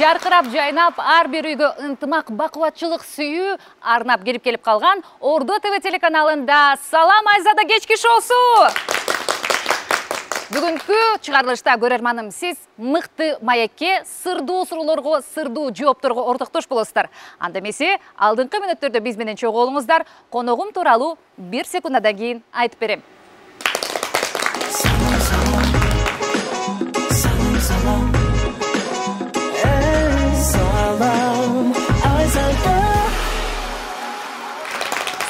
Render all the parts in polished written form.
жарқырап жайнап, ар бир үйгө ынтымак, бакубатчылык сүйүү арнап келип калган Орду ТВ телеканалында Салам Айзада кечки шоусу. Бүгүнкү чыгарылышта көрөрманым сиз мыкты маекке, сырдуу суроолорго, сырдуу жоопторго ортоктош болосуздар. Анда эмесе алдыңкы мүнөттөрдө биз менен чогуу болуңуздар. Коногум тууралуу 1 секундадан кийин айтып берем.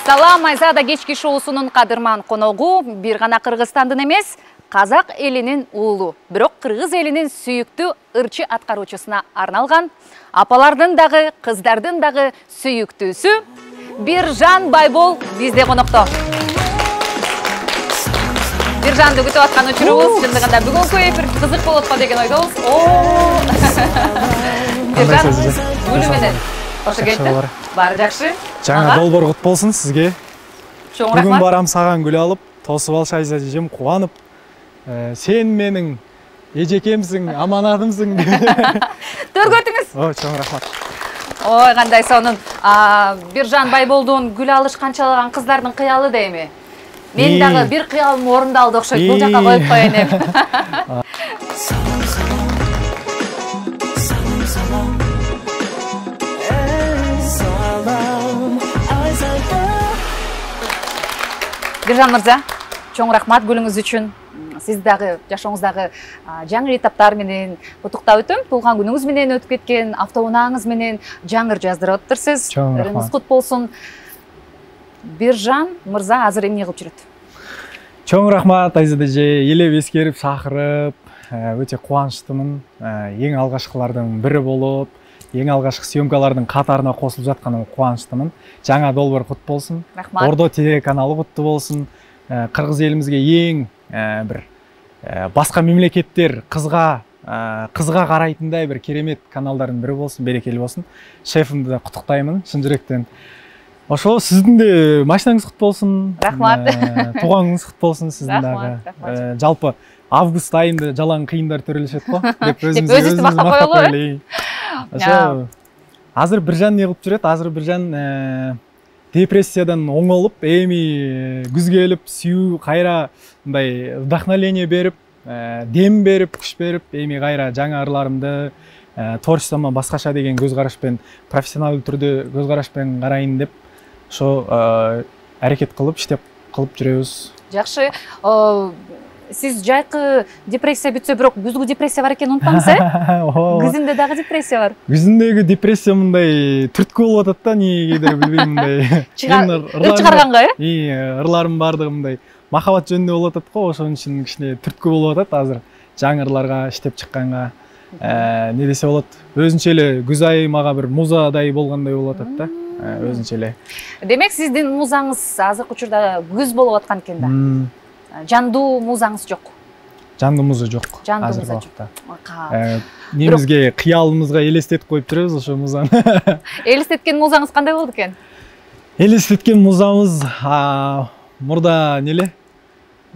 Салам Айзада кечки шоусунун кадырман коногу бир гана Кыргызстандын эмес, Казак элинин уулу, бирок кыргыз элинин сүйүктүү ырчы аткаруучусуна арналган, апалардын дагы, кыздардын дагы сүйүктүүсү Биржан Байбол бизде конокто. Биржанды күтүп аткан учурубуз чындыгында бүгүнкү эфир кызык болот го деген ойдобуз. Биржан гүлү менен кош келип. Баары жакшы. Жаңа долбоор кут болсун сизге. Чоң рахмат. Бүгүн барам саган гүл алып, тосуп алыш Айза жежем кубанып, сен менин эжекемсиң, аманатымсың. Төргөтүңүз. Чоң рахмат. Ой, кандай сонун. Биржан Байболдун гүл алыш канчалаган кыздардын кыялы дейми? Мен дагы бир кыялым орундалды окшойт. Бул жака коюп коеюн эми. Биржан мырза, чоң рахмат гүлүңүз үчүн. Сиз дагы жашооңуздагы жаңы этаптар менен куттуктап өтөм. Туулган күнүңүз менен өтүп кеткен автоунааңыз менен жаңыр жаздырып атыптырсыз. Өрүңүз кут болсун. Биржан мырза азыр эмне кылып жүрөт? Чоң рахмат Айза эже, элеп эскерип чакырып, өтө кубанычтымын. Эң алгачкылардын бири болуп, эң алгачкы съемкалардын катарына косулуп жатканыма кубанычтымын. Жаңа долбоор кут болсун. Рахмат. Ордо телеканалы куттуу болсун. Кыргыз элибизге эң бир башка мемлекеттер кызга карайтындай бир керемет каналдардын бири болсун, берекелүү болсун. Шефимди да куттуктаймын чын жүрөктөн. Ошо сиздин де машинаңыз кут болсун. Рахмат. Тууганыңыз кут болсун сиздин дагы. Жалпы август айында жалаң кыйындар төрөлүшөт го деп өзүңүздү мактап коелу. Ошо азыр Биржан не кылып жүрөт? Азыр Биржан депрессиядан оңолуп, эми күз келип, сүйүү кайра мындай вдохновение берип, дем берип, күч берип, эми кайра жаңы ырларымды творчествомо башкача деген көз карашпен, профессионалдуу түрдө көз карашпен карайын деп ошо аракет кылып, иштеп кылып жүрөбүз. Жакшы. Сиз жайкы депрессия бүтсө, бирок күзгү депрессия бар экенин унутпаңыз, Күзүндө дагы депрессия бар. Күзүндөгү депрессия мындай түрткү болуп атат да, эмнегедир билбейм мындай. Чыгарганга, ырларым бардыгы мындай махабат жөнүндө болуп атат го, ошон үчүн кичине түрткү болуп атат азыр. Жаңы ырларга иштеп чыкканга не десе болот? Өзүнчө эле күз айы мага бир музадай болгондой болуп атат да. Өзүнчө эле. Демек сиздин музаңыз азыркы учурда күз болуп аткан экен да. Жандуу музаңыз жок. Жандуу муза жок. Азыркы убакта. Немизге кыялымызга элестетип коюп жүрөбүз ошо музаны. Элестеткен музаңыз кандай болду экен? Элестеткен музамыз мурда неле?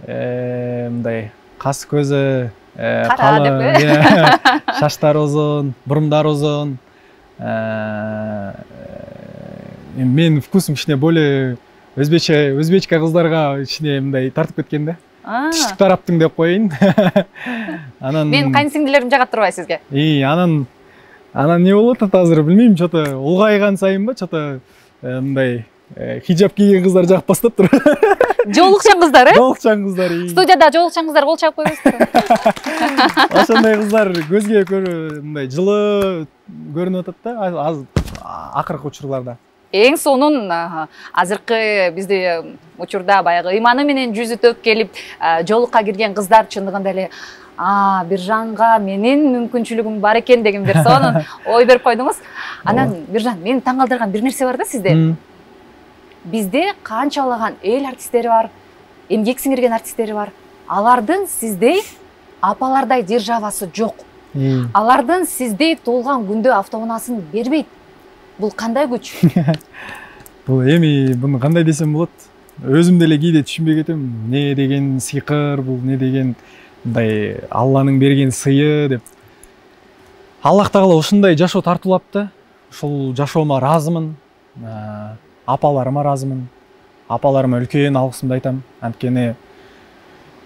Мындай кас көзү, шаштар узун, бурумдар узун. Мен вкусум кичине более өзбечка кыздарга кичине мындай тартып кеткен да. Тиштик тараптың деп коеюн. Мен кайнсиңдилерим жагат турбай сизге. Анан не болуп атат азыр билбейм, чото улгайган сайын ба, чото мындай хиджаб кийген кыздар жагып баштаптыр. Жоолукчан кыздар, Жоолукчан кыздар. Студияда жоолукчан кыздар кол чаап койбойсузбу? Ошондой кыздар көзгө мындай жылы көрүнүп атат да, акыркы учурларда. Эң сонун азыркы бизде учурда баягы ыйманы менен жүзү төк келип жоолукка кирген кыздар чындыгында эле Биржанга менин мүмкүнчүлүгүм бар экен деген бир сонун ой берип койдуңуз. Анан Биржан, мени таң калтырган бир нерсе бар да сизде. Бизде канчалаган эл артисттери бар, эмгек сиңирген артисттери бар. Алардын сиздей апалардай державасы жок. Алардын сиздей туулган күндө автоунаасын бербейт. Бул кандай күч? Бул эми буну кандай десем болот? Өзүм деле кийде түшүнбөй кетем. Не деген сыйкыр, бул не деген мындай Алланын берген сыйы деп. Аллах тағала ушундай жашоо тартуулапты. Ушул жашоомо ыраазымын. Апаларыма ыраазымын. Апаларыма үлкен алгысымды айтам. Анткени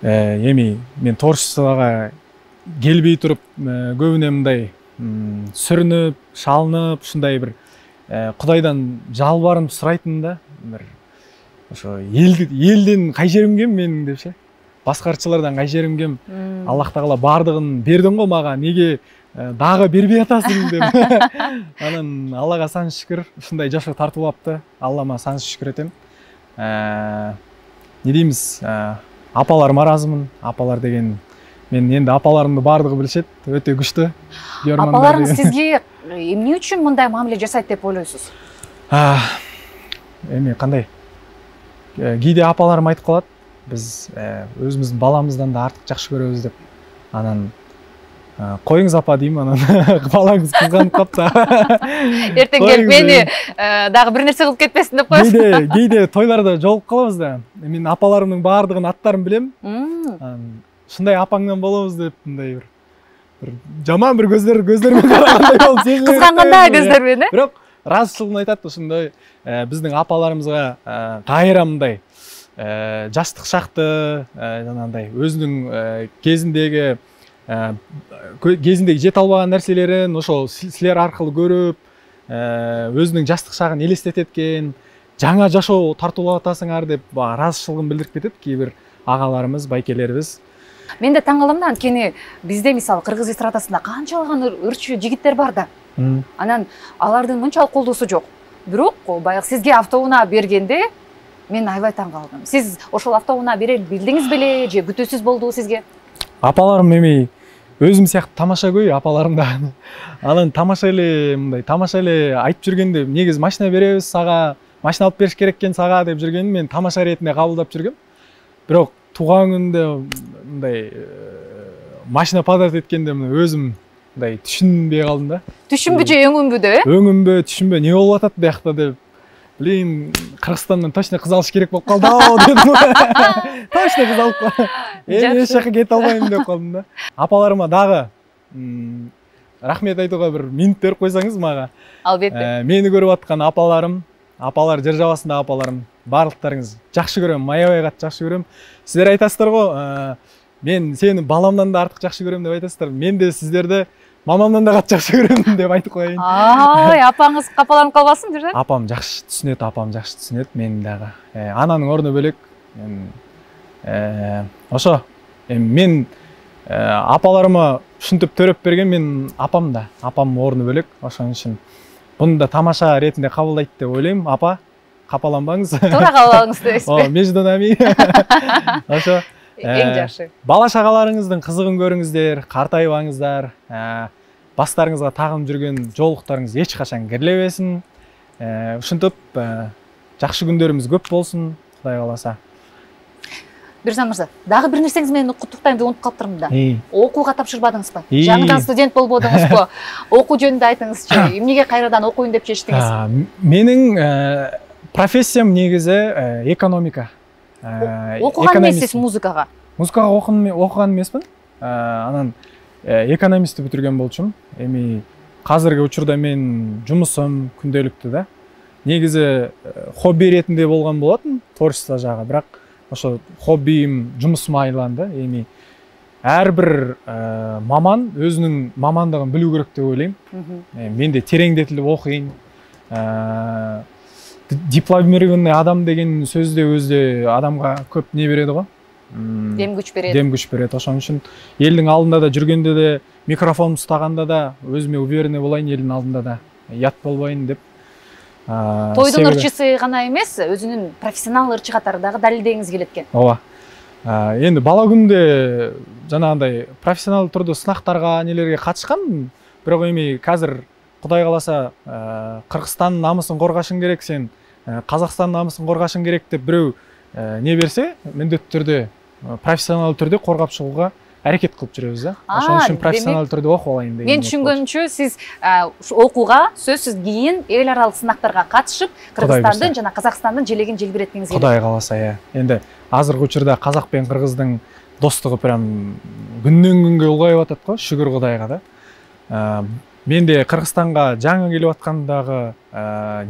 эми мен творчествого келбей туруп көбүнө мындай сүрүнүп, шалынып, ушундай бир Кудайдан жалбарынып сурайтын да. Бир ошо элден кай жерим кем менин депчи. Башкарчылардан кай жерим кем. Аллах тағала бардыгын бердиң го мага, неге дагы бербей атасың деп. Анан Аллага сан шүкүр, ушундай жашоо тартуулапты. Аллама сан шүкүр этем. Не деймиз, апаларыма ыраазымын. Апалар деген мен енді апаларымды бардыгы билишет, өтө күчтүү. Апаларыңыз сизге эмне үчүн мындай мамиле жасайт деп ойлойсуз? Эми кандай? Кийде апаларым айтып калат, биз өзүбүздүн баламыздан да артык жакшы көрөбүз деп. Анан коюңуз апа дейм, анан балаңыз кызганып капса. Эртең келип мени дагы бир нерсе кылып кетпесин деп коесуз. Кийде тойларда жолугуп калабыз да. Мен апаларымдын бардыгынын аттарын билем. Ушундай апаңдан болобуз деп, мындай бир жаман бир көздөрүмө карагандай болуп сезилет. Кызгангандай көздөрүмөн, Бирок ыраазычылыгын айтат, ушундай биздин апаларыбызга кайра мындай жаштык шакты, жанагындай өзүнүн кезиндеги жете албаган нерселерин ошол силер аркылуу көрүп, өзүнүн жаштык шагын элестетет экен, жаңа жашоо тартуулап атасыңар деп ыраазычылыгын билдирип кетет кээ бир агаларыбыз, байкелерибиз. Мен де таң калам да, анткени бизде мисалы кыргыз эстрадасында канчалаган ырчы жигиттер бар да. Анан алардын мынчалык колдоосу жок. Бирок баягы сизге автоунаа бергенде мен аябай таң калдым. Сиз ошол автоунаа бере билдиңиз беле же күтүүсүз болдубу сизге? Апаларым эми өзүм сыяктуу тамашагөй апаларым да. Анан тамаша эле айтып жүргөндө, негизи машина беребиз сага, машина алып бериш керек экен сага деп жүргөнүн мен тамаша иретинде кабылдап жүргөм. Бирок туган күндө мындай машина подарок эткенде өзүм мындай түшүнбөй калдым да. Түшүнбү же өңүнбү деп, Өңүнбү, түшүнбөй, эмне болуп атат биякта деп. Блин, Кыргызстандан точно кыз алыш керек болуп калды дедим. Точно кыз алып калдым. Эч жака кете албайм деп калдым да. Апаларыма дагы рахмет айтууга бир минут берип койсоңуз мага. Албетте. Мени көрүп аткан апаларым, апалар жер жабасында апаларым, барлыктарыңыз жакшы көрөм, аябай катты жакшы көрөм. Сиздер айтасыздар го, мен сени баламдан да артык жакшы көрөм деп айтасыздар. Мен де сиздерди мамамдан да катты жакшы көрөм деп айтып коеюн. Апаңыз капаланып калбасын деп. Апам жакшы түшүнөт, апам жакшы түшүнөт мени дагы. Ананын орну бөлөк. Ошо мен апаларыма ушинтип төрөп берген, мен апам да, апамдын орну бөлөк. Ошон үчүн буну да тамаша иретинде кабылдайт деп ойлойм. Апа, капаланбаңыз. Туура кабыл дейсизби? Между нами. Ошо эң жакшы. Бала шагаларыңыздын кызыгын көрүңүздөр, картайбаңыздар. Бастарыңызга тагым жүргөн жолуктарыңыз эч качан кирилебесин. Ушинтип жакшы күндөрүбүз көп болсун, Кудай кааласа. Биржан мырза, дагы бир нерсеңиз менен куттуктайм деп унутуп калыптырмын да. Окууга тапшырбадыңызбы? Жаңыдан студент болбодуңузбу? Окуу жөнүндө айтыңызчы. Эмнеге кайрадан окуйм деп чечтиңиз? Менин профессиям негизи экономика. Окуган эмессиз музыкага? Музыкага окуган эмесмин. Анан экономистти бүтүргөн болчумун. Эми азыркы учурда мен жумусум күндөлүктүү да. Негизи хобби иретинде болгон болотун, творчество жагы, бирок ошо хоббиим жумусума айланды. Эми ар бир маман өзүнүн мамандыгын билүү керек деп ойлойм. Мен де тереңдетилип окуйм. Дипломированный адам деген сөздө өзү адамга көп не береді го? Дем күч берет. Дем күч берет. Ошон үчүн элдин алдында да жүргөндө да, микрофон устаганда да өзүмө уверенный болайын, элдин алдында да ят болбойн деп. Тойдун ырчысы гана эмес, өзүнүн профессионал ырчы катары дагы далилдегиңиз келет экен. Ооба. Энди бала күндө жанагындай профессионал түрдө сынактарга, нелерге катышкам, бирок эми азыр Кудай кааласа Кыргызстандын намысын коргашың керек, сен Казакстандын намысын коргашың керек деп бирөө не берсе, міндетті түрде профессионал түрде қорғап шығуға әрекет қылып жүрөбүз да. Ошон үчүн профессионал түрдө окуп алайын деген. Мен түшүнгөнүмчө сиз окууга сөзсүз кийин эл аралык сынактарга катышып, Кыргызстандын жана Казакстандын желегин желбиреткиңиз келет. Кудай кааласа, Энди азыркы учурда Казак менен Кыргыздын достугу прям күндөн күнгө улгайып атат го, шүгүр Кудайга да. Мен де Кыргызстанга жаңы келип аткандагы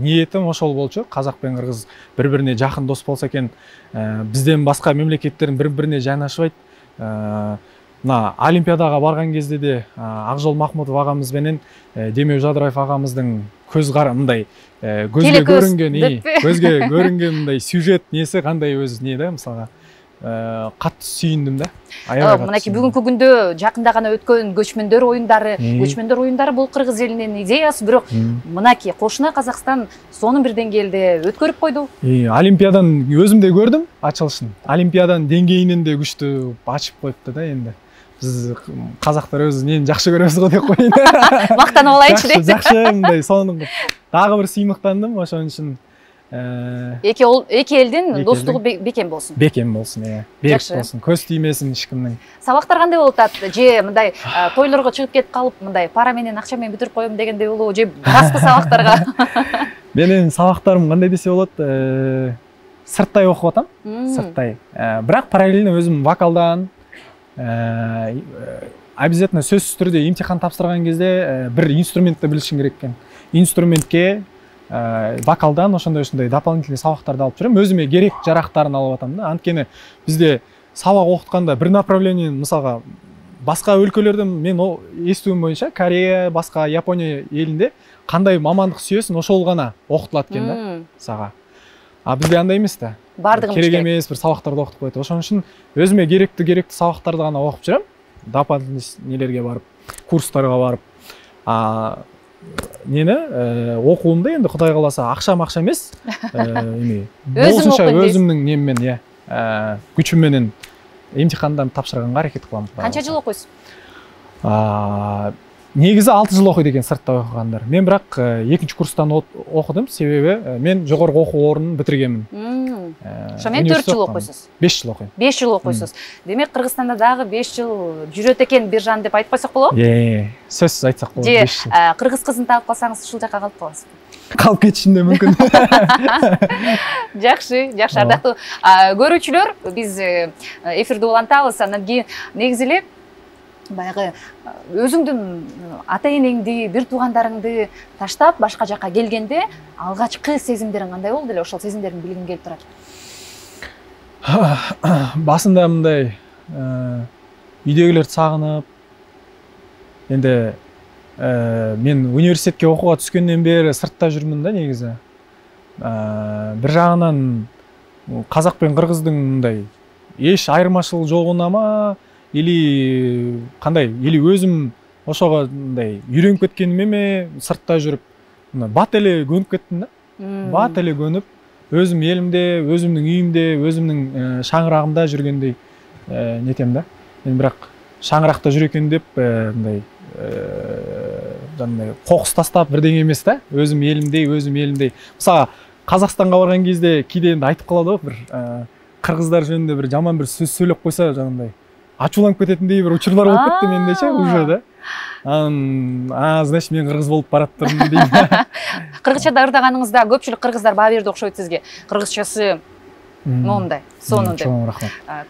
ниетим ошол болчу. Казак пен кыргыз бири-бирине жакын дос болсо экен, бизден башка мемлекеттердин бири-бирине жайнашпайт. Мына Олимпиадага барган кезде де Акжол Махмутов агамыз менен Демеу Жадыраев агамыздын мындай көзгө көрүнгөн мындай сюжет несі кандай өз не да, мисалга катты сүйүндүм да. Мынакей бүгүнкү күндө жакында гана өткөн көчмөндөр оюндары бул кыргыз элинин идеясы, бирок мынакей кошуна Казакстан сонун бир деңгээлде өткөрүп койду. Олимпиадан өзүм да көрдүм ачылышын. Олимпиаданын деңгейинен де күчтүү ачып коюпту да. Эми биз казактар өзүбүз эмнени жакшы көрөбүз го деп коеюн. Мактанып алайынчы дейт. Жакшы мындай сонун дагы бир сыймыктандым, ошон үчүн эки элдин достугу бекем болсун. Бекем болсун, берик болсун, көз тиймесин эч кимдин. Сабактар кандай болуп атат? Же мындай тойлорго чыгып кетип калып, мындай пара менен, акча менен бүтүрүп коем дегендей болобу, же басқа сабактарга? Менин сабактарым кандай десе болот, сырттай окуп атам, сырттай. Бирок параллельно өзүм вокалдан обязательно сөзсүз түрдө имтихан тапсырган кезде бир инструментти билишим керек экен. Инструментке вокалдан ошондой дополнительный сабактарды алып жүрөм. Өзүмө керек жарактарын алып атам да. Анткени бизде сабак окутканда бир направление, мисалга башка өлкөлөрдөн мен эстүүм боюнча Корея, башка Япония элинде кандай мамандык сүйөсүң, ошол гана окутулат экен да сага. Бизде андай эмес да. Бардыгын керек эмес бир сабактарды окутуп коет. Ошон үчүн өзүмө керектүү сабактарды гана окуп жүрөм. Дополнительный нелерге барып, курстарга барып. Окуумда енді Құдай қаласа ақша емес, болсынша өзімнің неммен, күчүмменен имтихандан тапшырганга аракет кылам. Канча жыл окуйсуз? Негизи 6 жыл окуйт экен сыртта окугандар. Мен бирок 2-нчи курстан окудум, себеби мен жогорку окуу ордун бүтүргөнмүн. Ошо менен 4 жыл окуйсуз. 5 жыл окуйм. 5 жыл окуйсуз. Демек Кыргызстанда дагы 5 жыл жүрөт экен Биржан деп айтып койсок болобу? Сөзсүз айтсак болот. Же кыргыз кызын таап калсаңыз ушул жака калып каласыз. Калып кетишим да мүмкүн. Жакшы, ардактуу көрүүчүлөр, биз эфирди улантабыз. Андан кийин негизи эле баягы өзүңдүн ата энеңди, бир туугандарыңды таштап башка жака келгенде алгачкы сезимдериң кандай болду эле? Ошол сезимдерин билгим келип турат. Басында мындай үйдөгүлөрдү сагынып, энди мен университетке окууга түскөндөн бери сыртта жүрмүн да негизи. Бир жагынан казак пен кыргыздын мындай эч айырмачылыгы жогунама, или кандай, или өзүм ошого мындай үйрөнүп кеткеним эме, сыртта жүрүп бат эле көнүп кеттим да. Бат эле көнүп, өзүм элимде, өзүмдүн үйүмдө, өзүмдүн шаңырагымда жүргөндөй нетем да. Мен бирок шаңыракта жүр экен деп мындай кокус тастап бирдеме эмес да. Өзүм элимдей. Мисалга Казакстанга барган кезде кийде энди айтып калат го, бир кыргыздар жөнүндө бир жаман бир сөз сөйлөп койсо, жагындай ачууланып кететиндей бир учурлар болуп кетти мендечи уже да. Значит, мен кыргыз болуп бараттырмын дейм. Кыргызча да ырдаганыңызда көпчүлүк кыргыздар баа берди окшойт сизге. Кыргызчасы момундай, сонун деп.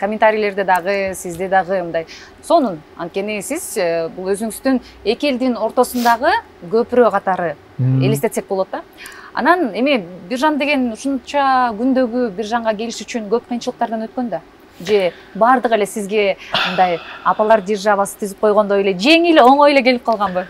Комментарийлерде дагы, сизде дагы мындай сонун. Анткени сиз бул өзүңүздүн эки элдин ортосундагы көпүрө катары элестетсек болот да. Анан эми Биржан деген ушунча күндөгү Биржанга келиш үчүн көп кыйынчылыктардан өткөн да. Же бардык эле сизге мындай апалар державасы түзүп койгондой эле жеңил, оңой эле келип калганбы?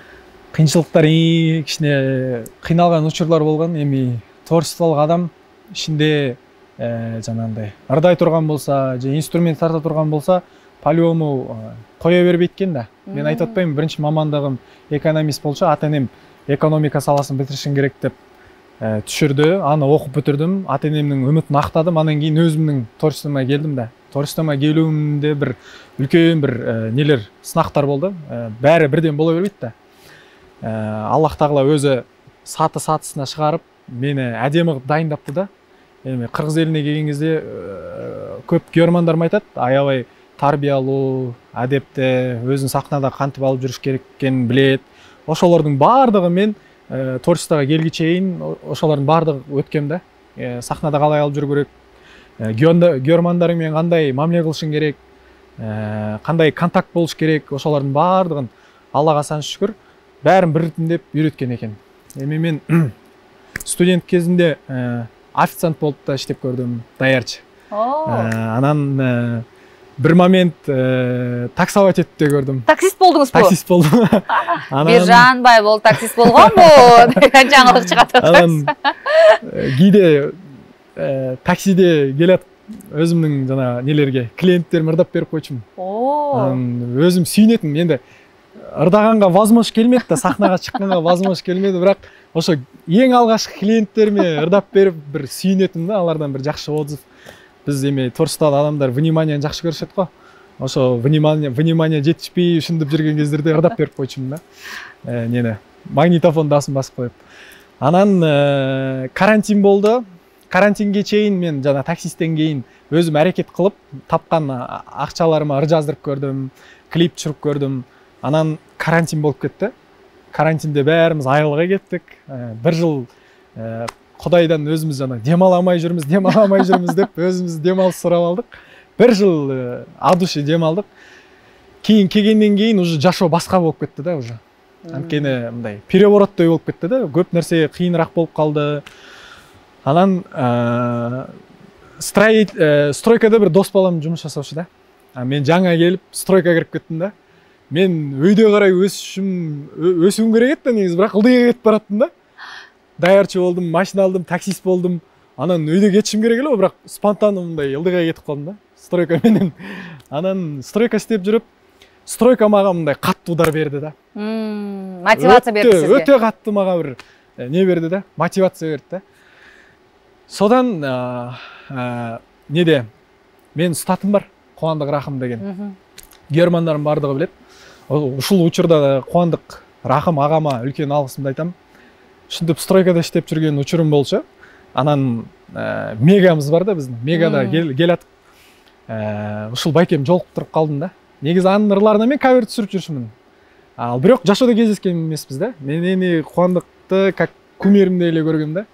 Кыйынчылыктар кичине кыйналган учурлар болгон. Эми творчестволук адам ичинде жанагындай ырдай турган болсо, же инструмент тарта турган болсо, по-любому кое бербейт экен да. Мен айтып атпайм, биринчи мамандыгым экономист болчу, ата-энем экономика саласын битиришиң керек деп түшүрдү. Аны окуп бүтүрдүм, ата-энемдин үмүтүн актадым. Андан кийин өзүмдүн творчествома келдим да. Творчествома келүүмдө бир үлкөн бир нелер, сынактар болду. Баары бирден боло бербейт да. Аллах Тагала өзү саты-сатысына чыгарып, мени адеми кылып дайындапты да. Эми кыргыз элине келген кезде көп көрөрмандарым айтат, аябай тарбиялуу, адепте, өзүн сахнада кантип алып жүрүш керек экенин билет. Ошолордун баардыгы мен творчествого келги чейин ошолордун баардыгы өткөм да. Сахнада калай алып жүрүш керек, көрөрмандарың менен кандай мамиле кылышың керек, кандай контакт болуш керек, ошолордун баардыгын Аллага санчы шүкүр бәрін біртіндеп үйреткен екен. Эми мен студент кезінде официант болып та иштеп көрдім, даярчы. Анан бір момент таксовать етіп те көрдім. Таксист болдыңыз бу? Таксист болдум. Биржан бай бол таксист болгонбу деген жаңылык чыгат атат. Кийде таксиде келет өзүмдүн жана нелерге клиенттериме ырдап берип койчумун. Өзүм сүйүнөтүм. Енді ырдаганга возможность келмеді да, сахнага чыкканга возможность келмеді, бирок ошо эң алгачкы клиенттериме ырдап берип бир сүйүнөтүм да, алардан бир жакшы отзыв. Биз эми творчестводо адамдар внимание жакшы көрүшөт го. Ошо внимание жетишпей ушинтип жүргөн кездерде ырдап берип койчумун да. Нени магнитофон дасын басып коюп. Анан карантин болду. Карантинге чейин мен жана таксисттен кийин өзүм аракет кылып тапкан акчаларыма ыр жаздырып көрдүм, клип түшүрүп көрдүм. Анан карантин болуп кетти. Карантинде баарыбыз айылга кеттик. Бир жыл Кудайдан өзүбүз жана дем ала алмай жүрмүз деп өзүбүз дем алып сурап алдык. Бир жыл от души дем алдык. Кийин келгенден кийин уже жашоо башка болуп кетти да уже. Анткени мындай перевороттой болуп кетти да, көп нерсе кыйыныраак болуп калды. Анан стройкада бир дос балам жумуш жасаучу да. Мен жаңа келип стройкага кирип кеттим да. Мен өйдө карай өсүүм керек эт да, негизи, бирок ылдыйга кетип бараттым да. Даярчы болдум, машина алдым, таксист болдум. Анан өйдө кетишим керек эле, бирок спонтанно мындай ылдыйга кетип калдым да, стройка менен. Анан стройка иштеп жүрүп, стройка мага мындай катты удар берди да. Мотивация берди сизге. Өтө катты мага бир не берди да, мотивация берди да. Содан неде мен статым бар, Кубандык Рахым деген. Германдарым бардыгы билет. Ушул учурда Кубандык Рахым агама үлкен алгысымды айтам. Ушинтип стройкада иштеп жүргөн учурум болчу. Анан мегамыз бар да биздин. Мегада келат. Ушул байкем жолуктуруп калдым да. Негизи анын ырларына мен кавер түшүрүп жүрчүмүн. Ал бирок жашоодо кездескен эмеспиз да. Мен эми Кубандыкты как кумиримдей эле көргөм да.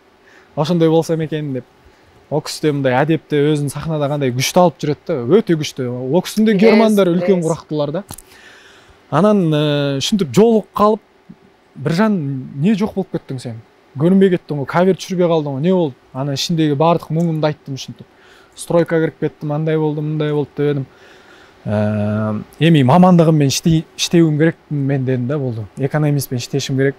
Ошондой болсам экен деп. Оксте мындай адепте өзүн сахнада кандай күчтүү алып жүрөт да, өтө күчтүү. Окстунда германдар үлкен курактуулар да. Анан ушинтип жолугуп калып, Биржан, не жок болуп кеттиң сен? Көрүнбөй кеттиң го, кавер түшүрбөй калдың го, не болду? Анан ичиндеги баардык муңумду айттым ушинтип. Стройкага кирип кеттим, андай болду, мындай болду деп едим. Эми мамандыгым менен иштебим керек мен дедим да, болду. Экономистпен иштешим керек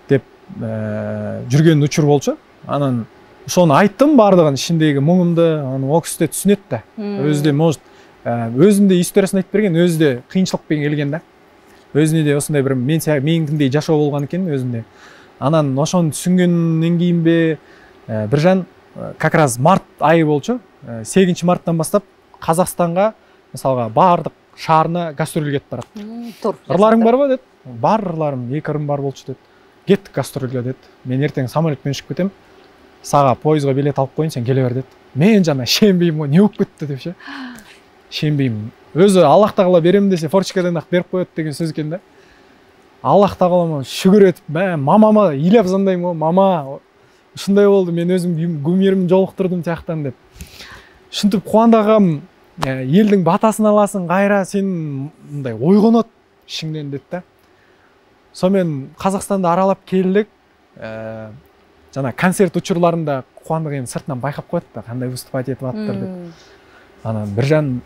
деп жүргөн учур болчу. Анан ошону айттым баардыгын, ичиндеги муңумду, аны Оксте түшүнөт да. Өзү де может өзүнде историyaсын айтып берген, өзү де кыйынчылык менен келген да. Өзүнө де осундай бир мениңдей жашоо болгон экен өзүндө. Анан ошону түшүнгөндөн кийинби Биржан как раз март айы болчу. 8 марттан баштап Казакстанга, мисалга баардык шаарына гастролго кетип барат. Ырларың барбы деп? Бар ырларым, 2 ырым бар болчу деп. Кеттик гастролго деп. Мен эртең самолет менен учуп кетем. Сага поездга билет алып коюн, сен келе бер деп. Мен жана шенбейм го, не болуп кетти депчи. Шенбейм. Өзү Аллах тагала берем десе форчкадан ак берип коет деген сөз экен да. Аллах тагала шүгүр этип, мамама ыйлап звондойм го, мама ушундай болду, мен өзүм кумиримди жолуктурдум тияктан деп. Ушинтип Кубандык агам элдин батасын аласың, кайра сен мындай ойгонот ишиңден деп да. Сонымен Казакстанды аралап келдик. Жана концерт учурларында Кубандык эми сыртынан байкап коет да, кандай выступать этип аттыр деп. Анан Биржан,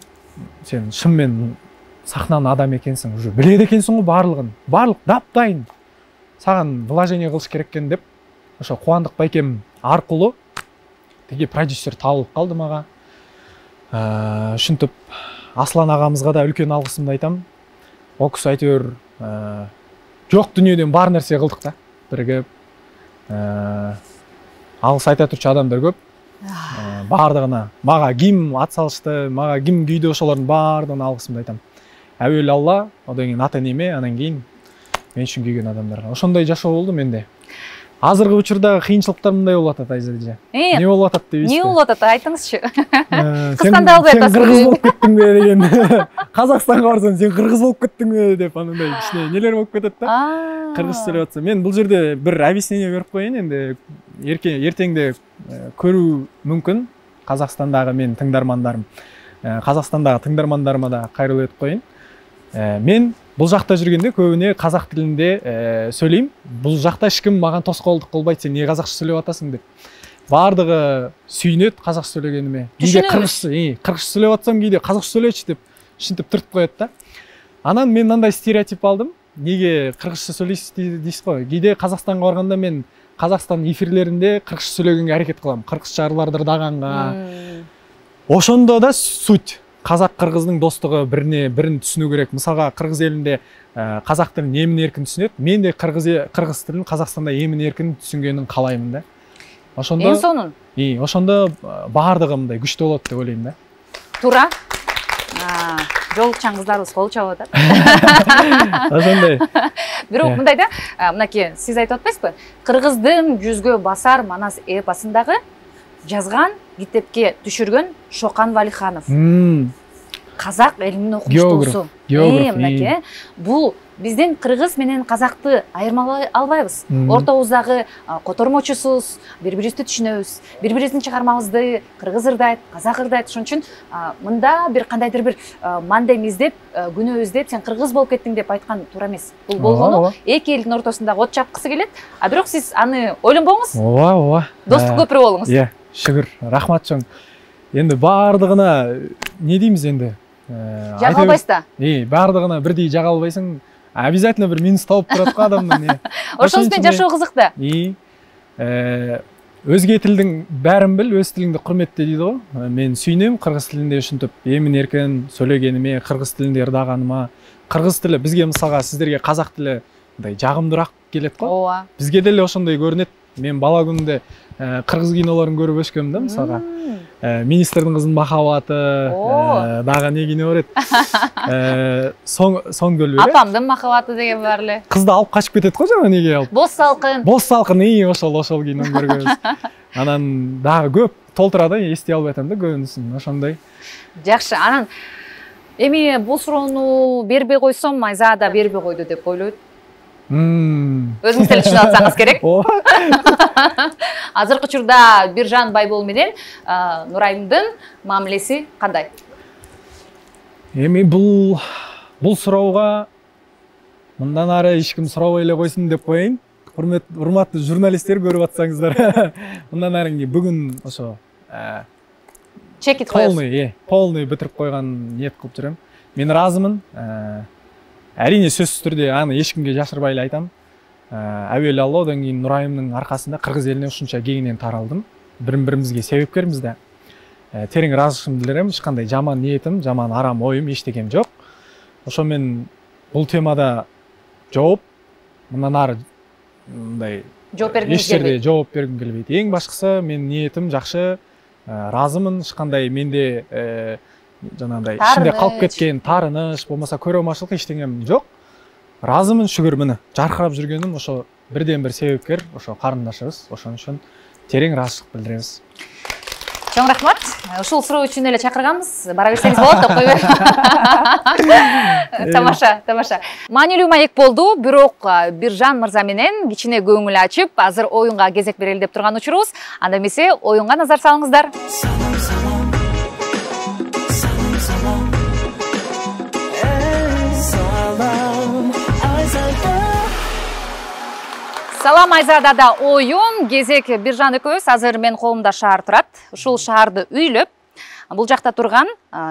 сен шынымен сахнанын адам экенсиң, уже билет экенсиң го баардыгын. Баардык дап-дайын. Саган вложение кылыш керек экен деп, ошо Кубандык байкем аркылуу тиги продюсер табылып калды мага. Ушинтип Аслан агамызга да үлкен алгысымды айтам. Окс айтыр жок дүнүйөдөн бар нерсе кылдык да. Бирге алгыс айта турчу адамдар көп. Баардыгына мага ким ат салышты, мага ким күйдү, ошолордун баардыгына алгысымды айтам. Әуелі Алла, одан кейін ата неме, анан кейін мен үшін күйген адамдарға. Ошондой жашоо болду менде. Азыркы учурдагы кыйынчылыктар мындай болуп атат Айзадижа. Не болуп атат дейсизби? Не болуп атат, айтыңызчы. Кысканда албай атасыз. Сен кыргыз болуп кеттиңби деген. Казакстанга барсаң, сен кыргыз болуп кеттиңби деп анандай кичине нелер болуп кетет да. Кыргыз сүйлөп атса. Мен бул жерде бир объяснение берип коеюн, энди эртеңде көрүү мүмкүн Казакстандагы менин тыңдармандарым. Казакстандагы тыңдармандарыма да кайрылуу этип коеюн. Мен бул жакта жүргөндө көбүнө казак тилинде сөйлөйм. Бул жакта эч ким мага тоскоолдук кылбайт, сен эмне казакча сүйлөп атасың деп. Бардыгы сүйүнөт казакча сөйлөгениме. Кийде кыргызча сүйлөп атсам, кийде казакча сүйлөчү деп ушинтип түртүп коет да. Анан мен мындай стереотип алдым. Неге кыргызча сөйлөйсүз дейсиз го? Кийде Казакстанга барганда мен Казакстан эфирлеринде кыргызча сөйлөгөнгө аракет кылам. Кыргызча ырларды ырдаганга. Ошондо да суть. Казак кыргыздын достугу бирин түшүнүү керек. Мисалга кыргыз элинде казак тилин эмин эркин түшүнөт. Мен де кыргыз тилин Казакстанда эмин эркин түшүнгөнүн каалаймын да. Ошондо эң сонун. Ошондо баардыгы мындай күчтүү болот деп ойлойм да. Туура. Жолукчан кыздарыбыз кол чабып атат. Ошондой. Бирок мындай да, мынакей сиз айтып атпайсызбы? Кыргыздын жүзгө басар Манас эпосундагы жазган, китепке түшүргөн Шокан Валиханов. Казак элинин окумуштуусу. Мынакей, бул биздин кыргыз менен казакты айырмалай албайбыз. Ортобуздагы котормочусуз, бири-бирибизди түшүнөбүз. Бири-бирибиздин чыгармабызды кыргыз ырдайт, казак ырдайт. Ошон үчүн мында бир кандайдыр бир мандем издеп, күнөө издеп, сен кыргыз болуп кеттиң деп айткан туура эмес. Бул болгону эки элдин ортосундагы от чапкысы келет. А бирок сиз аны ойлонбоңуз. Ооба. Достук көпүрө болуңуз. Шүгүр, рахмат чоң. Энди баардыгына не деймиз энди? Жага албайсыз да. Баардыгына бирдей жага албайсың. Обязательно бір минус тауып тұрады ғой адамның. Ошоныменен жашоо кызык да. Өзге тилдин бәрін біл, өз тилиңди құрметте дейді ғой. Мен сүйінем кыргыз тилинде ушинтип эмин эркин сөйлөгениме, кыргыз тилинде ырдаганыма. Кыргыз тили бизге мисалга сиздерге казак тили мындай жагымдуураак келет го. Ооба. Бизге деле ошондой көрүнөт. Мен бала күнүндө кыргыз кинолорун көрүп өскөм да, мисалга. Министрдин кызынын махабаты, дагы не кино бар эди? Соң көлбө. Апамдын махабаты деген бар эле. Кызды алып качып кетет го жана неге алып? Боз салкын. Боз салкын, ошол кинону көргөнбүз. Анан дагы көп толтурат, эстей албай атам да көбүнүсүн, ошондой. Жакшы, анан эми бул суроону бербей койсом, Айзада бербей койду деп ойлойт. Өзүңүз деле түшүнүп атсаңыз керек. Азыркы учурда Биржан Байбол менен Нурайымдын мамилеси кандай? Эми бул суроога мындан ары эч ким сурабай эле койсун деп коеюн. Урматтуу журналисттер көрүп атсаңыздар. Мындан ары бүгүн ошо чекит коесуз. Полный бүтүрүп койгон ниет кылып жүрөм. Мен ыраазымын. Әрине сөзсүз түрдө аны эч кимге жашырбай эле айтам. Әуелі Алла, одан кейін Нурайымдын аркасында кыргыз элине ушунча кеңинен таралдым. Бирин-бирибизге себепкербиз да. Терең ыраазычылыгымды билдирем, эч кандай жаман ниетим, жаман арам оюм эчтекем жок. Ошо мен бул темада жооп, мындан ары мындай жооп бергиңиз келбейт. Эч жооп бергим келбейт. Эң башкысы мен ниетим жакшы, ыраазымын, эч кандай менде жанагындай ичинде калып кеткен таарыныч болмаса көрөмачылык эчтеңем жок. Ыраазымын, шүгүр мына жаркырап жүргөнүм ошо бирден бир себепкер, ошо карындашыбыз. Ошон үчүн терең ыраазычылык билдиребиз. Чоң рахмат. Ушул суроо үчүн эле чакырганбыз. Бара берсеңиз болот деп койбой. Тамаша. Маанилүү маек болду, бирок Биржан мырза менен кичине көңүл ачып, азыр оюнга кезек берели деп турган учурубуз. Анда эмесе оюнга назар салыңыздар. Салам Айзадада оюн, кезек Биржан экөөбүз, азыр мен колумда шаар турат. Ушул шаарды үйлөп, бул жакта турган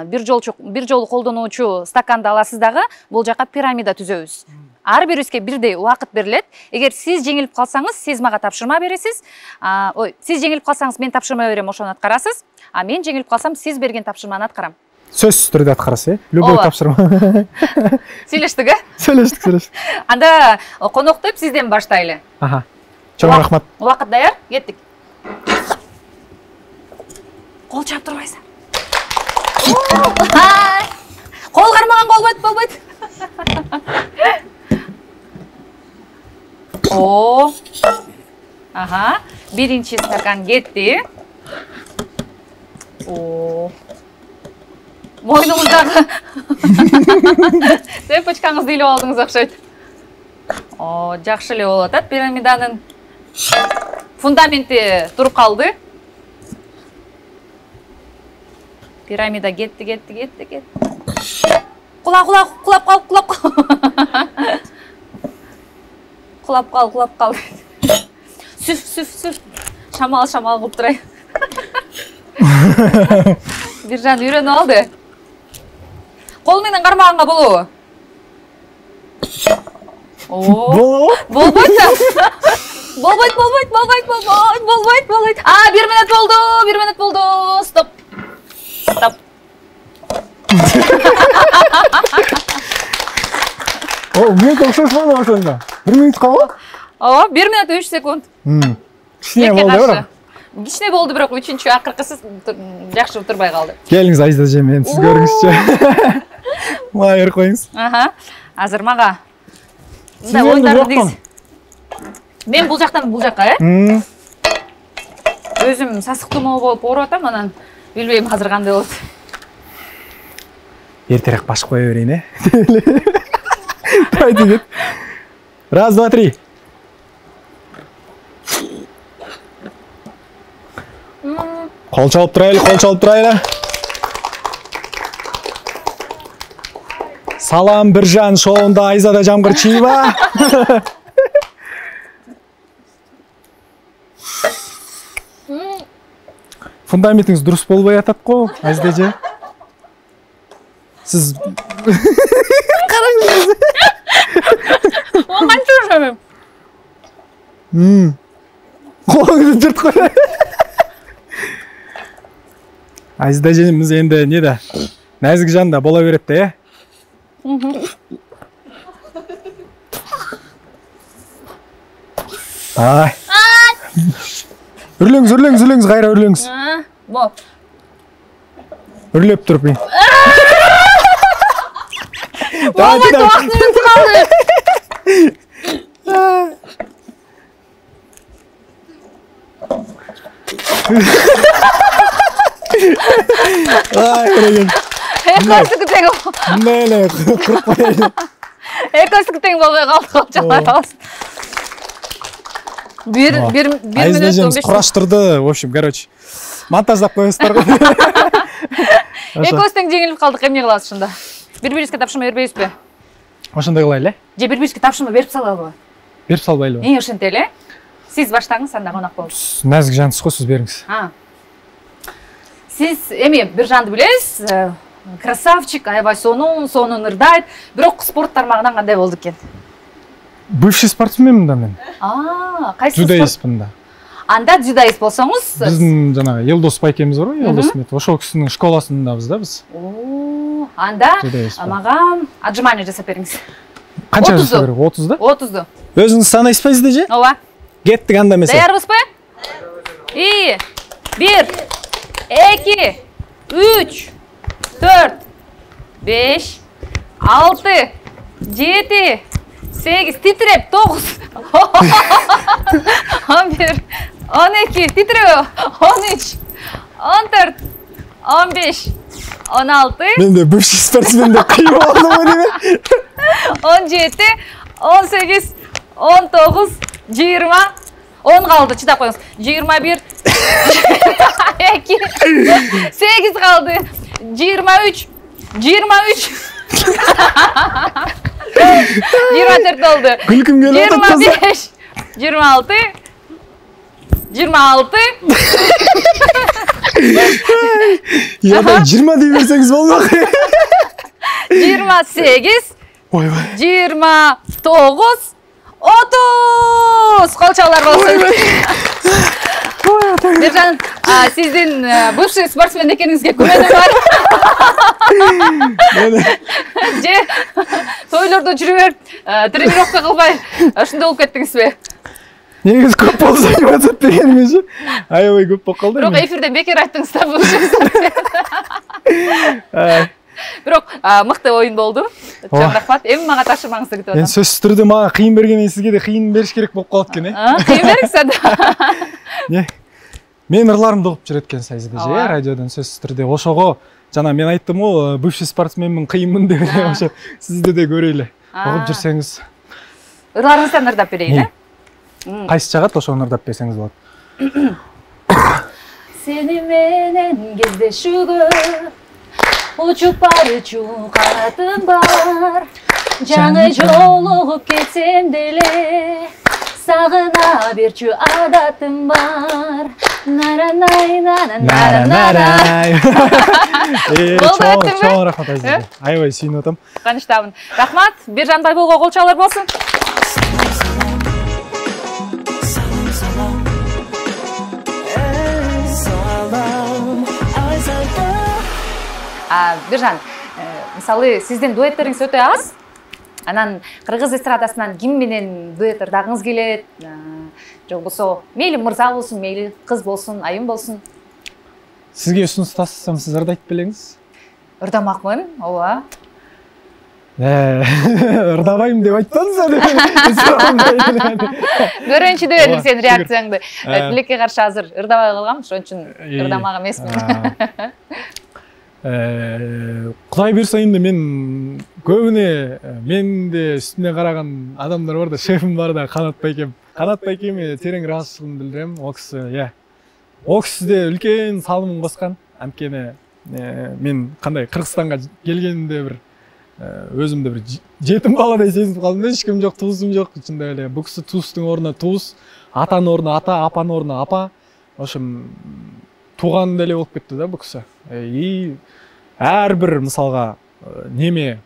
бир жолу колдонуучу стаканды аласыз дагы, бул жака пирамида түзөбүз. Ар бирибизге бирдей убакыт берилет. Эгер сиз жеңилип калсаңыз, сиз мага тапшырма бересиз. Сиз жеңилип калсаңыз, мен тапшырма берем, ошону аткарасыз. А мен жеңилип калсам, сиз берген тапшырманы аткарам. Сөзсүз түрдө аткарасыз, любой тапшырма. Сүйлөштүк, Сүйлөштүк. Анда коноктоп сизден баштайлы. Чоң рахмат. Убакыт даяр, кеттик. Кол чаап турбайсың. Кол кармаган болбойт. Биринчи стакан кетти. Мойнуңуздагы цепочкаңызды илип алдыңыз окшойт. Жакшы эле болуп атат. Пирамиданын фундаменти туруп калды. Пирамида кетти. Кулап калып. Кулап кал. Сүф. Шамал кылып турай. Биржан үйрөнүп алды. Кол менен кармаганга болобу? Болбойт. Болбойт. 1 минут болду. Стоп. Мен окшош болду ошондо. 1 минут калды. 1 минут 3 секунд. Кичине болду бирок. Кичине болду бирок 3-чү акыркысы жакшы турбай калды. Келиңиз Айзада эже, мен сиз көрүңүзчү. Мага берип коюңуз. Азыр мага. Мындай оюндарды дегиз. Мен бул жактан бул жакка, Өзүм сасыктуу болуп ооруп атам, анан билбейм азыр кандай болот. Эртерээк башып кое берейин, Давайте кет. 1, 2, 3. Кол чалып турайлы. Салам Биржан шоуунда Айзада Жамгырчиева. Фундаментиңиз дурус болбой атат го, Айзада эже. Сиз караңыз. Канча жашайм? Колуңузду жырт кой. Айзада эжемиз энди неде? Назик жанда бола берет да, Ай. Үрлөңүз, кайра үрлөңүз. Бо. Үрлөп туруп. Болбойт, убактым калды. Ай, көрөгөн. Экөөсүнүкү тең. Мындай эле кырып коелу. Экөөсүнүкү тең болбой калды. Bir minut 15. Кураштырды, в общем, короче. Монтаждап коесуздар го. Экөөбүз тең жеңилип калдык, эмне кылабыз ушунда? Бири-бирибизге тапшырма бербейбизби? Ошондой кылайлы, Же бири-бирибизге тапшырма берип салалыбы? Берип салбайлыбы? Ошентели, Сиз баштаңыз, анда конок болуңуз. Назик жансыз го, сиз бериңиз. Сиз эми Биржанды билесиз, красавчик, аябай сонун ырдайт, бирок спорт тармагынан кандай болду экен? Бывший спортсменмин да мен. Кайсы Дзюдоистмин да. Анда дзюдоист болсоңуз, биздин жана Елдос байкемиз бар го, Елдос Метов. Ошол кишинин школасындабыз да биз. Анда мага отжимание жасап бериңиз. Канча жасап керек? 30 да? 30. Өзүңүз санайсызбы эже? Ооба. Кеттик анда эмесе. Даярбызбы? 1, 2, 3, 4, 5, 6, 7, 8, titrep, 9, 11, 12, titrep, 13, 14, 15, 16. Мен де бывший спортсмен деп кыйып алдым го деме. 17, 18, 19, 20, 10 kaldı, çıtak koyunuz. 21, 22, 8 kaldı. 23, 23. 24 oldu. Gülküm geliyor. 25, 26, 26. Ya da 20 diye verseniz olmak. 28, Oy vay. 29, 30. Kolçalar olsun. Bircan, sizin bывший sportsmen ekeningizge күмөнүм бар. Же тойлордо жүрүп берип, тренировка кылбай, ушундай болуп кеттиңизби? Негизи көп болсо айтып бергениңизчи. Аябай көп болуп калды. Бирок эфирден бекер айттыңыз да бывший спортсмен. Бирок мыкты оюн болду. Чоң рахмат. Эми мага тапшырмаңызды күтүп атам. Мен сөзсүз түрдө мага кыйын бергенмен сизге да кыйын бериш керек болуп калат экен, Кыйын бериңиз анда. Не? Мен ырларымды угуп жүрөт экенсиз Айзада, радиодон сөзсүз түрдө. Ошого жана мен айттым го, бывший спортсменмин, кыйынмын деп, ошо сизди да көрөйлү. Угуп жүрсөңүз. Ырларыңыздан ырдап берейин, Кайсы жагат ошону ырдап берсеңиз болот. Сени менен кездешүүгө учуп барчу канатым бар. Жаңы жолугуп кетсем деле сағына берчү адатым бар. Наранай, наранай. Чоң рахмат Азизге. Аябай сүйүнүп атам. Каныштамын. Рахмат. Биржан Байболго кол чалар болсун. Биржан, мисалы сиздин дуэттериңиз өтө аз. Анан кыргыз эстрадасынан ким менен дуэт ырдагыңыз келет? Же болбосо мейли мырза болсун, мейли кыз болсун, айым болсун. Сизге ұсыныс тастасам, сиз ырдайт белеңиз? Ырдамакмын, ооба. Ырдабайм деп айтпаңыз аны. Көрөнчү деп элем сенин реакцияңды. Тилекке каршы азыр ырдабай калгам, ошон үчүн ырдамак эмесмин. Кудай буйрса энди мен көбүнө менде үстүнө караган адамдар бар да, шефим бар да, Канат байкем. Канат байкеме терең ыраазычылыгымды билдирем. Ал кишиде үлкен салымын коскон. Анткени мен кандай Кыргызстанга келгенимде бир өзүмдү бир жетим баладай сезип калдым да, эч ким жок, туусум жок. Чындап эле бул киши туустун ордуна туус, атанын ордуна ата, апанын ордуна апа. Ошом тууган деле болуп кетти да бул киши. Ар бир мисалга неме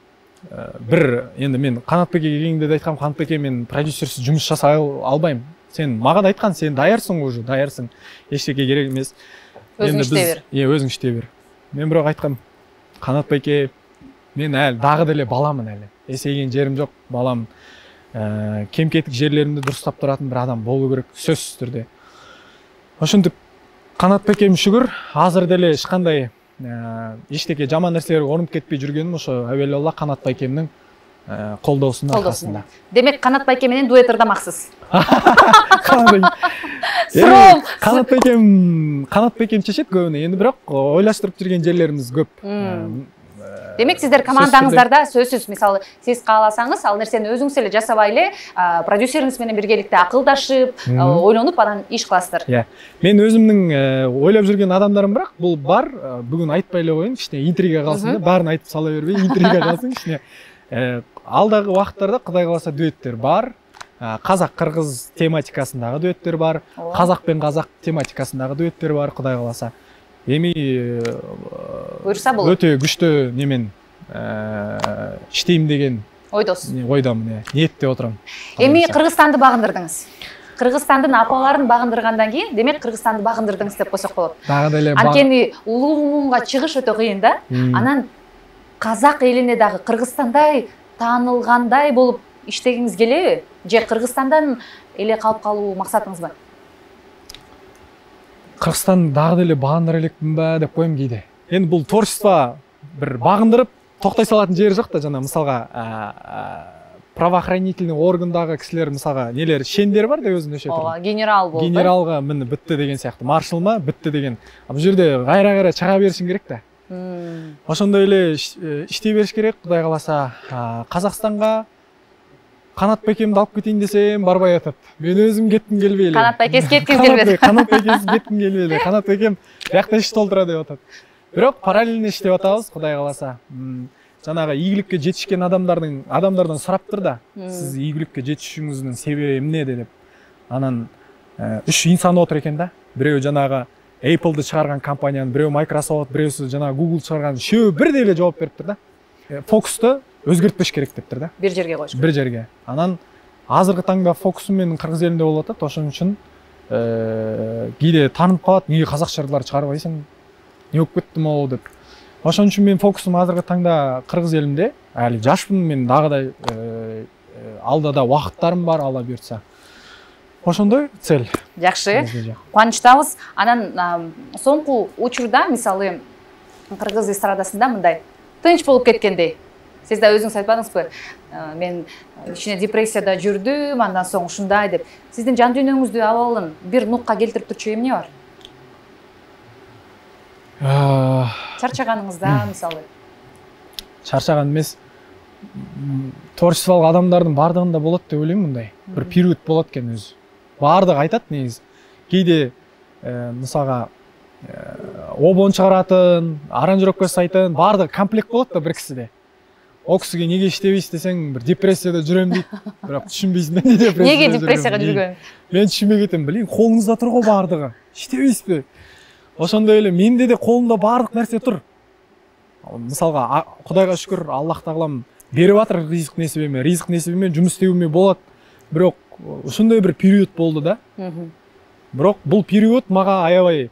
бир энди мен Канатбекке келгенде да айткам, Канатбекке мен продюсерсиз жумуш жасай албайм. Сен мага да айткан, сен даярсың уже, даярсың. Эчтеке керек эмес. Өзүң иштей бер. Өзүң иштей бер. Мен бирок айткам, Канатбекке мен әлі дағы деле баламын әлі. Эсейген жерим жок, балам. Кем-кетик жерлеримди дурустап туратын бир адам болуу керек, сөзсүз түрдө. Ошентип Канатбекем шүгүр, азыр деле эч кандай эчтеке жаман нерселерге орунуп кетпей жүргөнүм ошо әуелі Алла Канат байкемдин колдоосунун аркасында. Демек Канат байке менен дуэт ырдамаксыз. Канат байкем чечет көбүнө. Энди бирок ойлаштырып жүргөн жерлерибиз көп. Демек сиздер командаңыздарда сөзсүз, мисалы сиз кааласаңыз, ал нерсени өзүңүз эле жасабай эле продюсериңиз менен биргеликте акылдашып, ойлонуп анан иш кыласыздар. Мен өзүмдүн ойлоп жүргөн адамдарым бирок бул бар, бүгүн айтпай эле коеюн, кичине интрига калсын да, баарын айтып сала бербей, интрига калсын кичине. Алдагы убакыттарда Кудай кааласа дуэттер бар. Казак-кыргыз тематикасындагы дуэттер бар. Казак пен казак тематикасындагы дуэттер бар, Кудай кааласа. Эми буйрса болот. Өтө күчтүү немен иштейм деген ойдомун, ниеттеп отурам. Эми Кыргызстанды багындырдыңыз. Кыргызстандын апаларын багындыргандан кийин, демек Кыргызстанды багындырдыңыз деп койсок болот. Дагы деле анткени улуу муунга чыгыш өтө кыйын да. Анан казак элине дагы Кыргызстандай таанылгандай болуп иштегиңиз келеби? Же Кыргызстандан эле калып калуу максатыңыз бар? Кыргызстан дагы деле багындыра элекмин ба деп коем кейде. Энд бул творчество бир багындырып токтой салатын жери жок да, жана мисалга правоохранительный органдагы кишилер мисалга нелер шендер бар да өзүнө өшө турган. Генерал болду. Генералга мына бүттү деген сыяктуу, маршалма бүттү деген. Бул жерде кайра чыга беришиң керек да. Ошондой эле иштей бериш керек, Кудай кааласа. Казакстанга Канат байкемди алып кетейин десем барбай атат. Мен өзүм кетким келбей эле. Канат байкеси кетким келбейт. Канат байкеси кетким келбей эле. Канат байкем биякта иш толтура деп атат. Бирок параллельно иштеп атабыз, Кудай кааласа. Жанагы ийгиликке жетишкен адамдардан сураптыр да. Сиз ийгиликке жетишүүңүздүн себеби эмне деп. Анан 3 инсан отур экен да. Бирөө жанагы Apple'ды чыгарган компаниянын, бирөө Microsoft, бирөөсү жанагы Google чыгарган, үшөө бирдей эле жооп бериптир да. Фокусту өзгөртпөш керек дептир да. Бир жерге коюш. Бир жерге. Анан азыркы таңда фокусум менин кыргыз элинде болуп атат. Ошон үчүн кийде таанып калат, неге казакча ырдылар чыгарбайсың? Не болуп кеттим о деп. Ошон үчүн мен фокусум азыркы таңда кыргыз элинде. Али жашмын, мен дагы да алда да убакыттарым бар, Алла буйртса. Ошондой цель. Жакшы. Кубанычтабыз. Анан соңку учурда мисалы кыргыз эстрадасында мындай тынч болуп кеткендей. Сиз да өзүңүз айтпадыңызбы? Мен кичине депрессияда жүрдүм, андан соң ушундай деп. Сиздин жан дүйнөңүздү абалын бир нукка келтирип турчу эмне бар? Чарчаганыңызда мисалы. Чарчаган эмес. Творчестволук адамдардын бардыгында болот деп ойлойм мындай. Бир период болот экен өзү. Бардыгы айтат негизи. Кийде мисалга обон чыгаратын, аранжировка жасайтын, бардыгы комплект болот да бир кишиде. о кісіге неге іштебейсіз десең, бір депрессияда жүрем дейді. Бірақ түсінбейсің не депрессияда неге депрессияға жүрген? Мен түсінбей кетемін, білейін, қолыңызда тұр ғой бардығы. Іштебейсіз бе? Ошондой эле менде де қолымда бардық нәрсе тұр. Мысалға, Құдайға шүкір, Аллах тағалам беріп жатыр ризық несібеме. Ризық несібеме жұмыс істеуіме болады. Бірақ ушундай бір период болды да. Бірақ бұл период маға аябай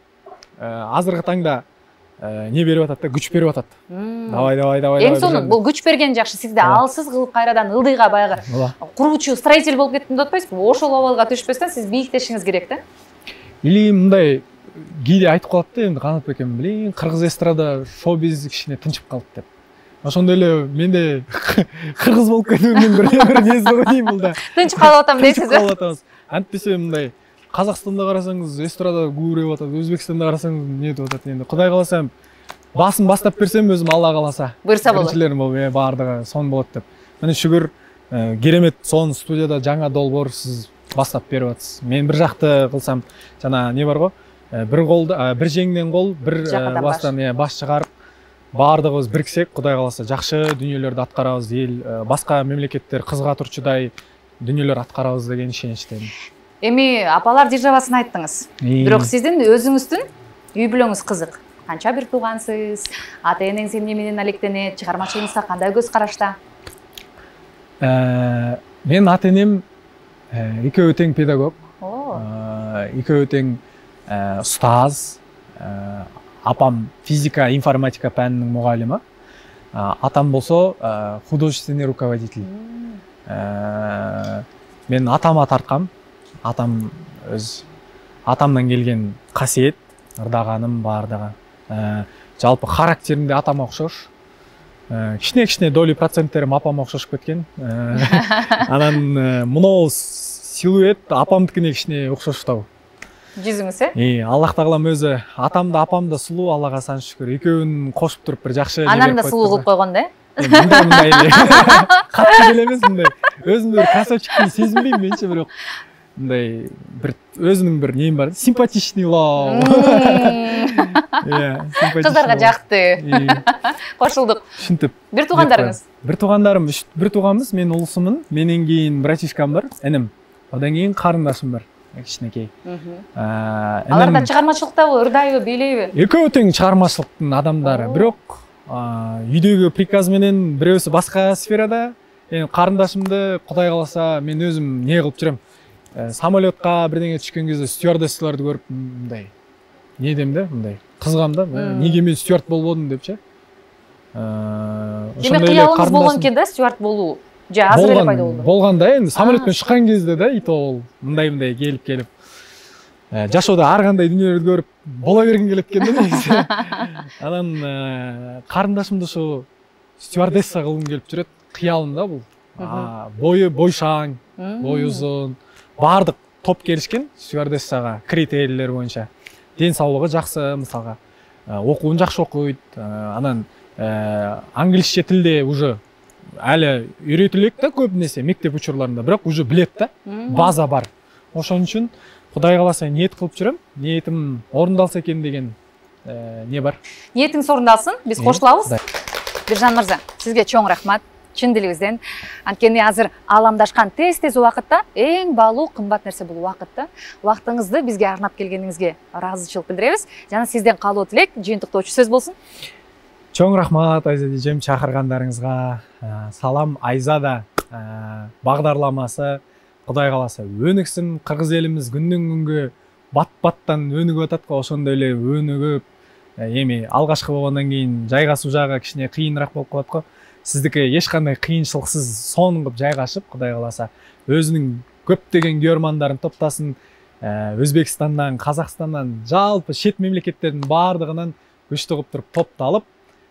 азырғы таңда не беріп атат да, күч беріп атат. Давай. Эң сонун бул күч берген жакшы, сизди алсыз кылып кайрадан ылдыйга баягы куруучу, строитель болуп кеттим деп атпайсызбы? Ошол абалга түшпөстөн сиз бийиктешиңиз керек да. Или мындай кийде айтып калат да, эми Канатбек эми билейин, кыргыз эстрада шоу-биз кичине тынчып калды деп. Ошондой эле менде кыргыз болуп кетүүмдүн бир неси го дейм бул да. Тынчып калып атам дейсиз. Тынчып калып атабыз. Антпесе мындай Қазақстанда қарасаңыз эстрада көбірек атат, Өзбекстанда қарасаңыз не деп атат. Енді Құдай қаласа басын бастап берсем өзім, Алла қаласа. Бұйырса болады. Біріншілерім бол, бардығы сон болады деп. Міне шүгір, керемет сон студияда жаңа долбоор сіз бастап беріп атсыз. Мен бір жақты қылсам, жана не бар ғой? Бір қолды, бір жеңнен қол, бір бастан бас шығарып, бардығыз біріксек, Құдай қаласа жақшы дүниелерді атқарабыз, ел басқа мемлекеттер қызыға тұрчудай дүниелер атқарабыз деген ишеничтемин. Эми апалар державасын айттыңыз. Бирок сиздин өзүңүздүн үй бүлөңүз кызык. Канча бир туугансыз? Ата энеңиз эмне менен алектенет? Чыгармачылыгыңызга кандай көз карашта? Мен ата энем экөө тең педагог. Экөө тең устаз. Апам физика, информатика пәнинин мугалими. Атам болсо художественный руководитель. Мен атама тарткам. Атам өз атамдан келген қасиет, ырдағаным бардығы. Жалпы характерінде атама окшош. Кичине доли проценттерим апама окшошуп кеткен. Анан мынау силуэт апамдыкине кичине окшоштау. Жүзүңүз, э? Аллах тағалам өзү атам да апам да сулуу, Аллага сан шүкүр. Экөөнүн кошуп туруп бир жакшы. Анан да сулуу кылып койгон да, э? Мындай катты келе эмес, мындай өзүмдү бир красавчикти сезинбейм менчи, бирок мындай бир өзүнүн бир нем бар, симпатичныйлоо. Кыздарга жакты. Кошулдук. Ушинтип. Бир туугандарыңыз? Бир туугандарым, бир тууганбыз, мен улусумун, менен кийин братишкам бар, энем. Одан кийин карындашым бар, кичинекей. Алар да чыгармачылыктабы, ырдайбы, бийлейби? Экөө тең чыгармачылыктын адамдары, бирок үйдөгү приказ менен бирөөсү башка сферада, карындашымды Кудай кааласа мен өзүм не кылып жүрөм. Самолетка бирдеңе түшкөн кезде стюардессаларды көрүп, мындай не дейм да, мындай кызгам да, неге мен стюард болбодум депчи. Демек кыялыңыз болгон экен да стюард болуу? Же азыр эле пайда болду? Болгон да, энди самолетпен чыккан кезде да, ито ол мындай келип жашоодо ар кандай дүнүйөлөрдү көрүп бола бергим келет экен да негизи. Анан карындашымды ушу стюардесса кылгым келип жүрөт, кыялым да бул. Бою бойшаң, бою узун, бардык топ келишкен стюардессага критерийлер боюнча. Ден соолугу жакшы, мисалга, окуун жакшы окуйт, анан англисче тилде уже әлі үйретілек да көп несе мектеп учурларында, бирок уже билет да, база бар. Ошон үчүн Кудай кааласа ниет кылып жүрөм, ниетим орундалса экен деген не бар. Ниетиңиз орундалсын, биз кошулабыз. Биржан мырза, сизге чоң рахмат. Чын дилибизден. Анткени азыр ааламдашкан тез убакытта эң баалуу, кымбат нерсе бул убакытта. Убактыңызды бизге арнап келгениңизге ыраазычылык билдиребиз. Жана сизден калуу тилек, жыйынтыктоочу сөз болсун. Чоң рахмат Айза эжем чакыргандарыңызга. Салам Айза да багдарламасы Кудай кааласа өнүксүн. Кыргыз элибиз күндөн күнгө бат-баттан өнүгүп атат го, ошондой эле өнүгүп, эми алгачкы болгондон кийин жайгасуу жагы кичине кыйыныраак болуп калат го. Сиздики эч кандай кыйынчылыксыз сонун кылып жайгашып, Кудай кааласа өзүнүн көптөгөн көрмандарын топтасын. Өзбекстандан, Казакстандан, жалпы чет мемлекеттердин бардыгынан күчтүү кылып туруп топталып,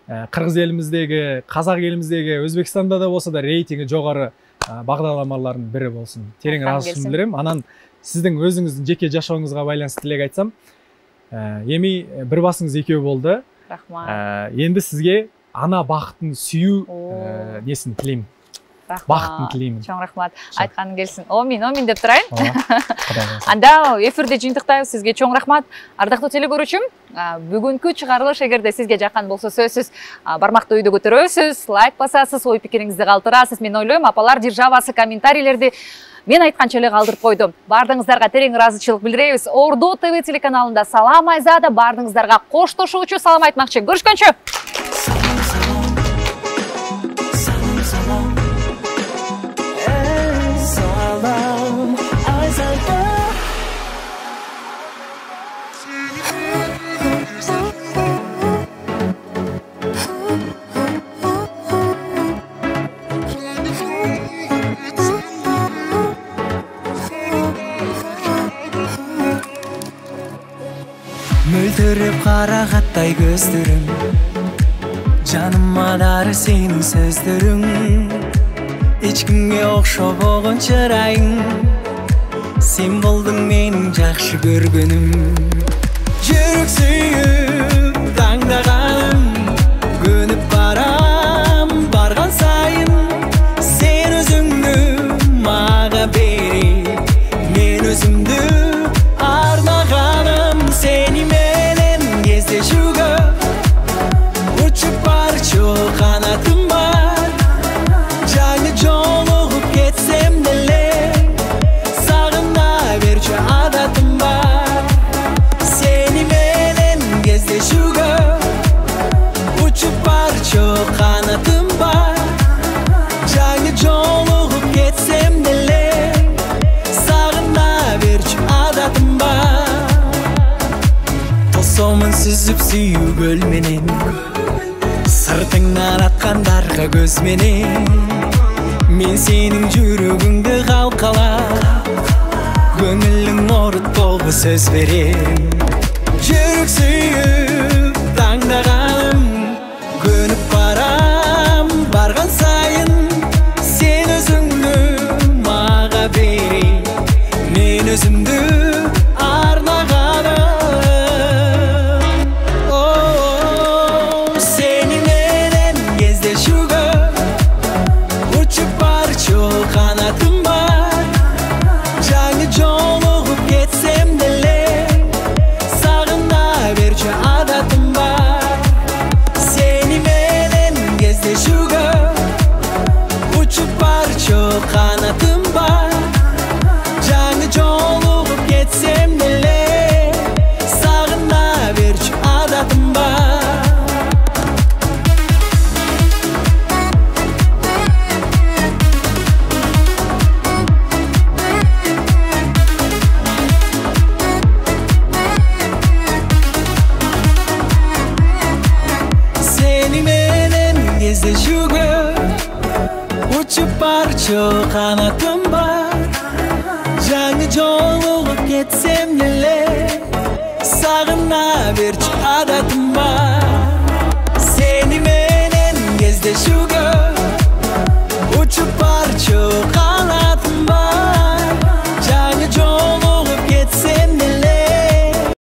Кыргыз элимиздеги, Казак элимиздеги, Өзбекстанда да болсо да рейтинги жогору багдарламалардын бири болсун. Терең ыраазычылык билдирем. Анан сиздин өзүңүздүн жеке жашооңузга байланыштуу тилек айтсам, эми бир басыңыз экөө болду. Рахмат. Энди сизге ана бакытын сүйүү несин тилейм. бақытын тілеймін. Чоң рахмат. Айтқаның келсін. Омин деп тұрайын. Құдай қаласа. Анда эфирде жыйынтыктайбыз. Сизге чоң рахмат. Ардактуу телекөрүүчүм, бүгүнкү чыгарылыш эгерде сизге жаккан болсо сөзсүз бармакты өйдө көтөрөсүз, лайк басасыз, ой пикириңизди калтырасыз. Мен ойлойм, апалар жыржабасы комментарийлерди мен айтканча эле калтырып койдум. Бардыгыңыздарга терең ыраазычылык билдиребиз. Орду ТВ телеканалында Салам Айзада бардыгыңыздарга коштошуучу салам айтмакчы. Көрүшкөнчө. Мөлдіріп қарағаттай көздерің, жаныма дары сенің сөздерің, ешкімге оқшау болған шырайың, сен болдың менің жақсы көргенім. Жүрек сүйіп таңдағаным, көніп барам барған сайын, сен өзіңді маға беріп, мен өзімді арнағаным. Seni menen gezdeşuga, uçup parço kanatım var. Canı jolup ketsem dele, sağına verçe adatım var. Seni menen gezdeşuga, uçup parço kanatım var. Canı jolup ketsem dele, sağına verçe adatım var. Somın süzüp suyu gölmenin, sırtыңнан атқандарға көзменен, мен сенің жүрегіңді қалқалап, көңілің орыт толғы сөз берем. Жүрек сүйіп таңдағаным, көніп барам барған сайын, сен өзіңді маға берем, мен өзімді арнағаным. Kanatım var, canı jolup ketsem dele, sağına verçe adatım var. Seni menen gezdeşuga, uçup parço kanatım var. Canı jolup ketsem dele, sağına verçe adatım var. Gezdeşuga, uçup parço kanatım var. Canı jolup ketsem dele, sağına verçe adatım var. Seni menen gezdeşuga,